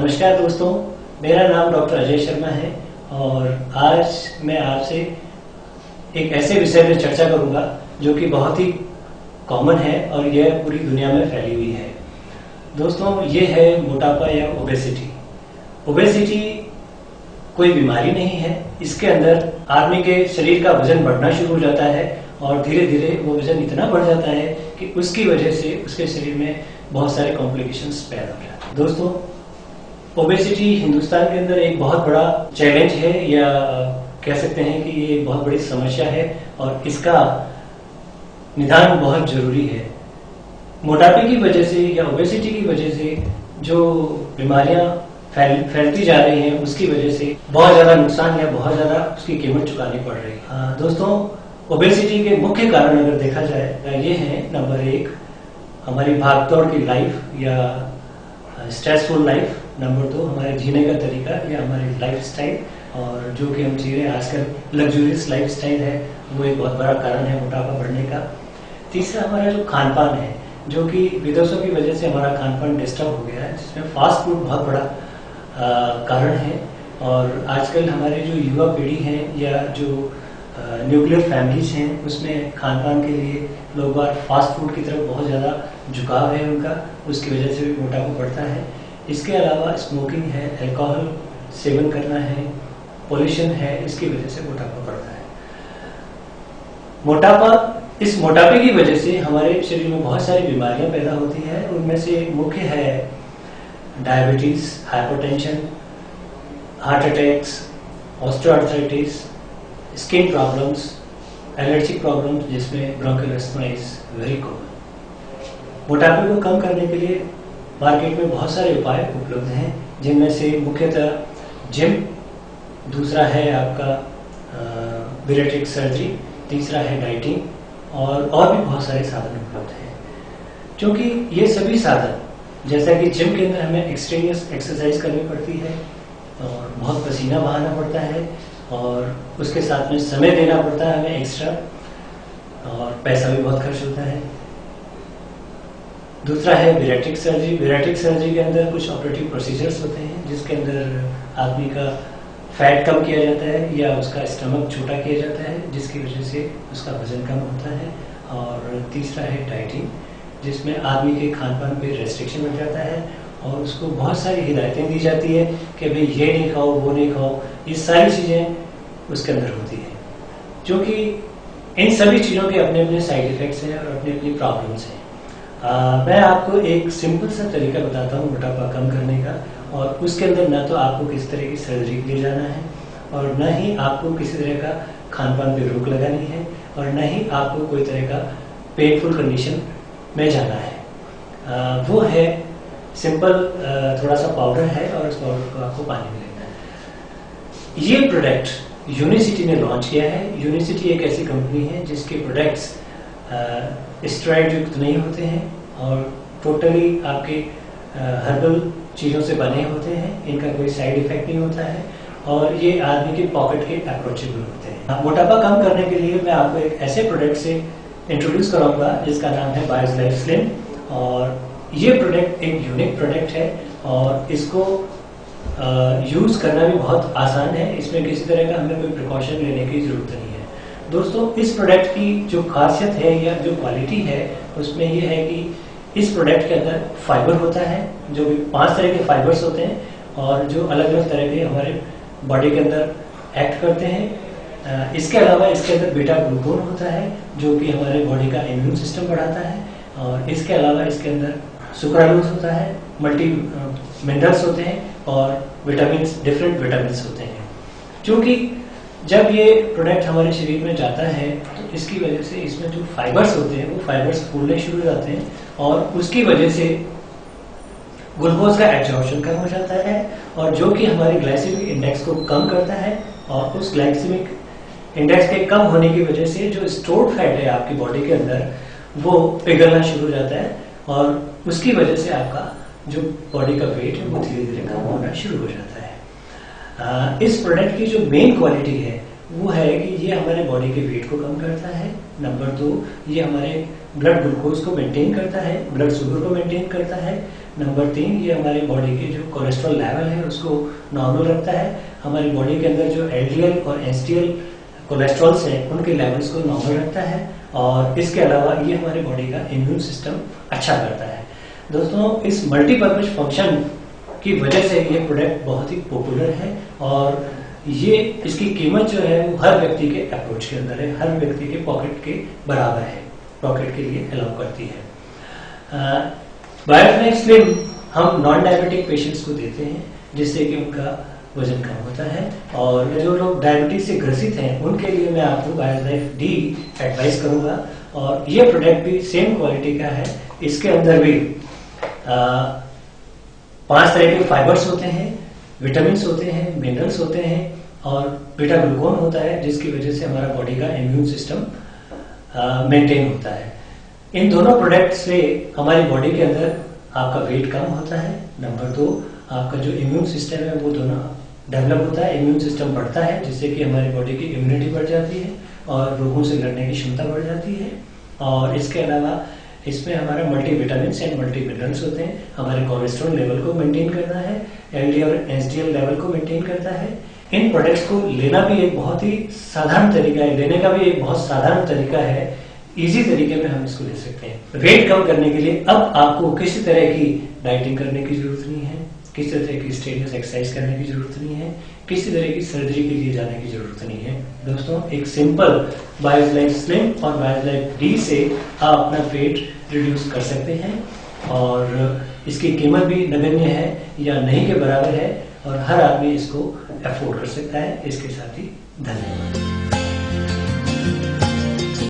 नमस्कार दोस्तों, मेरा नाम डॉक्टर अजय शर्मा है और आज मैं आपसे एक ऐसे विषय पर चर्चा करूंगा जो कि बहुत ही कॉमन है और यह पूरी दुनिया में फैली हुई है। दोस्तों, ये है मोटापा या ओबेसिटी। ओबेसिटी कोई बीमारी नहीं है। इसके अंदर आदमी के शरीर का वजन बढ़ना शुरू हो जाता है और धीरे धीरे वो वजन इतना बढ़ जाता है कि उसकी वजह से उसके शरीर में बहुत सारे कॉम्प्लिकेशंस पैदा हो जाते हैं। दोस्तों, ओबेसिटी हिंदुस्तान के अंदर एक बहुत बड़ा चैलेंज है या कह सकते हैं कि ये बहुत बड़ी समस्या है और इसका निदान बहुत जरूरी है। मोटापे की वजह से या ओबेसिटी की वजह से जो बीमारियां फैलती जा रही हैं, उसकी वजह से बहुत ज्यादा नुकसान या बहुत ज्यादा उसकी कीमत चुकानी पड़ रही है। दोस्तों, ओबेसिटी के मुख्य कारण अगर देखा जाए ये है, नंबर 1 हमारी भागदौड़ की लाइफ या स्ट्रेसफुल लाइफ, नंबर 2 हमारे जीने का तरीका या हमारी लाइफ स्टाइल, और जो कि हम जी रहे हैं आजकल लग्जूरियस लाइफ स्टाइल है, वो एक बहुत बड़ा कारण है मोटापा बढ़ने का। तीसरा हमारा जो खान पान है, जो कि विदेशों की वजह से हमारा खान पान डिस्टर्ब हो गया है, जिसमें फास्ट फूड बहुत बड़ा कारण है। और आजकल हमारे जो युवा पीढ़ी है या जो न्यूक्लियर फैमिलीज हैं, उसमें खान पान के लिए लोग बार फास्ट फूड की तरफ बहुत ज़्यादा झुकाव है उनका, उसकी वजह से भी मोटापा बढ़ता है। इसके अलावा स्मोकिंग है, अल्कोहल सेवन करना है, पोल्यूशन है, इसकी वजह से मोटापा बढ़ता है। इस मोटापे की वजह से हमारे शरीर में बहुत सारी बीमारियां पैदा होती हैं। उनमें से मुख्य है diabetes, hypertension, heart attacks, osteoarthritis, skin problems, allergic problems, जिसमें bronchial asthma is very common. मोटापे को कम करने के लिए मार्केट में बहुत सारे उपाय उपलब्ध हैं, जिनमें से मुख्यतः जिम, दूसरा है आपका बैरिएट्रिक सर्जरी, तीसरा है डाइटिंग और भी बहुत सारे साधन उपलब्ध हैं। क्योंकि ये सभी साधन, जैसा कि जिम के अंदर हमें एक्सट्रेनियस एक्सरसाइज करनी पड़ती है और बहुत पसीना बहाना पड़ता है और उसके साथ में समय देना पड़ता है हमें एक्स्ट्रा, और पैसा भी बहुत खर्च होता है। दूसरा है बैरिएट्रिक सर्जरी। बैरिएट्रिक सर्जरी के अंदर कुछ ऑपरेटिव प्रोसीजर्स होते हैं, जिसके अंदर आदमी का फैट कम किया जाता है या उसका स्टमक छोटा किया जाता है, जिसकी वजह से उसका वजन कम होता है। और तीसरा है डाइटिंग, जिसमें आदमी के खान पान पे रेस्ट्रिक्शन लग जाता है और उसको बहुत सारी हिदायतें दी जाती है कि भाई ये नहीं खाओ, वो नहीं खाओ, ये सारी चीज़ें उसके अंदर होती हैं। जो कि इन सभी चीज़ों के अपने अपने साइड इफेक्ट्स हैं और अपनी अपनी प्रॉब्लम्स हैं। मैं आपको एक सिंपल सा तरीका बताता हूँ मोटापा कम करने का, और उसके अंदर ना तो आपको किसी तरह की सर्जरी के लिए जाना है और न ही आपको किसी तरह का खान पान पे रोक लगानी है और न ही आपको कोई तरह का पेनफुल कंडीशन में जाना है। वो है सिंपल, थोड़ा सा पाउडर है और उस पाउडर को आपको पानी में लेना है। ये प्रोडक्ट यूनिसिटी ने लॉन्च किया है। यूनिसिटी एक ऐसी कंपनी है जिसके प्रोडक्ट्स स्टेरॉइड युक्त नहीं होते हैं और टोटली आपके हर्बल चीज़ों से बने होते हैं। इनका कोई साइड इफेक्ट नहीं होता है और ये आदमी के पॉकेट के अप्रोचेबल होते हैं। मोटापा कम करने के लिए मैं आपको एक ऐसे प्रोडक्ट से इंट्रोड्यूस कराऊंगा जिसका नाम है बायोस लाइफ स्लिम, और ये प्रोडक्ट एक यूनिक प्रोडक्ट है और इसको यूज करना भी बहुत आसान है। इसमें किसी तरह का हमें कोई प्रिकॉशन लेने की जरूरत नहीं है। दोस्तों, इस प्रोडक्ट की जो खासियत है या जो क्वालिटी है, उसमें ये है कि इस प्रोडक्ट के अंदर फाइबर होता है, जो भी 5 तरह के फाइबर्स होते हैं और जो अलग अलग तरह के हमारे बॉडी के अंदर एक्ट करते हैं। इसके अलावा इसके अंदर बीटा ग्लूकोन होता है, जो कि हमारे बॉडी का इम्यून सिस्टम बढ़ाता है, और इसके अलावा इसके अंदर सुक्रालोज होता है, मल्टी मिनरल्स होते हैं और विटामिन, डिफरेंट विटामिन होते हैं। क्योंकि जब ये प्रोडक्ट हमारे शरीर में जाता है तो इसकी वजह से इसमें जो फाइबर्स होते हैं वो फाइबर्स फूलने शुरू हो जाते हैं और उसकी वजह से ग्लूकोज का एब्जॉर्प्शन कम हो जाता है, और जो कि हमारे ग्लाइसेमिक इंडेक्स को कम करता है। और उस ग्लाइसेमिक इंडेक्स के कम होने की वजह से जो स्टोर्ड फैट है आपकी बॉडी के अंदर, वो पिघलना शुरू हो जाता है और उसकी वजह से आपका जो बॉडी का वेट है वो धीरे धीरे कम होना शुरू हो जाता है। इस प्रोडक्ट की जो मेन क्वालिटी है वो है कि ये हमारे बॉडी के वेट को कम करता है। नंबर 2, ये हमारे ब्लड ग्लूकोज को मेंटेन करता है, ब्लड शुगर को मेंटेन करता है। नंबर 3, ये हमारी बॉडी के जो कोलेस्ट्रॉल लेवल है उसको नॉर्मल रखता है। हमारी बॉडी के अंदर जो एलडीएल और एसडीएल कोलेस्ट्रॉल्स हैं उनके लेवल्स को नॉर्मल रखता है। और इसके अलावा ये हमारी बॉडी का इम्यून सिस्टम अच्छा करता है। दोस्तों, इस मल्टीपर्पज फंक्शन की वजह से ये प्रोडक्ट बहुत ही पॉपुलर है और ये इसकी कीमत जो है वो हर व्यक्ति के अप्रोच के अंदर है, हर व्यक्ति के पॉकेट के बराबर है, पॉकेट के लिए अलाउ करती है। बायोलाइफ स्लिम हम नॉन डायबिटिक पेशेंट्स को देते हैं जिससे कि उनका वजन कम होता है। और जो लोग डायबिटीज से ग्रसित हैं उनके लिए मैं आपको बायोलाइफ डी एडवाइस करूंगा। और ये प्रोडक्ट भी सेम क्वालिटी का है। इसके अंदर भी 5 तरह के फाइबर्स होते हैं, विटामिन होते हैं, मिनरल्स होते हैं और बीटा ग्लूकोन होता है जिसकी वजह से हमारा बॉडी का इम्यून सिस्टम मेंटेन होता है। इन दोनों प्रोडक्ट से हमारी बॉडी के अंदर आपका वेट कम होता है। नंबर 2, आपका जो इम्यून सिस्टम है वो दोनों डेवलप होता है, इम्यून सिस्टम बढ़ता है जिससे कि हमारी बॉडी की इम्यूनिटी बढ़ जाती है और रोगों से लड़ने की क्षमता बढ़ जाती है। और इसके अलावा इसमें हमारा multi vitamin and multi minerals होते हैं। हमारे कोलेस्ट्रॉल लेवल को मेंटेन करता है, एलडीएल और एसडीएल लेवल को मेंटेन करता है। इन प्रोडक्ट्स को लेना भी एक बहुत ही साधारण तरीका है, लेने का भी एक बहुत साधारण तरीका है। इजी तरीके में हम इसको ले सकते हैं। वेट कम करने के लिए अब आपको किसी तरह की डाइटिंग करने की जरूरत नहीं है, किसी तरह की स्ट्रेनियस एक्सरसाइज करने की जरूरत नहीं है, किसी तरह की सर्जरी के लिए जाने की जरूरत नहीं है। दोस्तों, एक सिंपल बायोलाइफ स्लिम और बायोलाइफ डी से आप अपना वेट रिड्यूस कर सकते हैं और इसकी कीमत भी नगण्य है या नहीं के बराबर है और हर आदमी इसको अफोर्ड कर सकता है। इसके साथ ही धन्यवाद।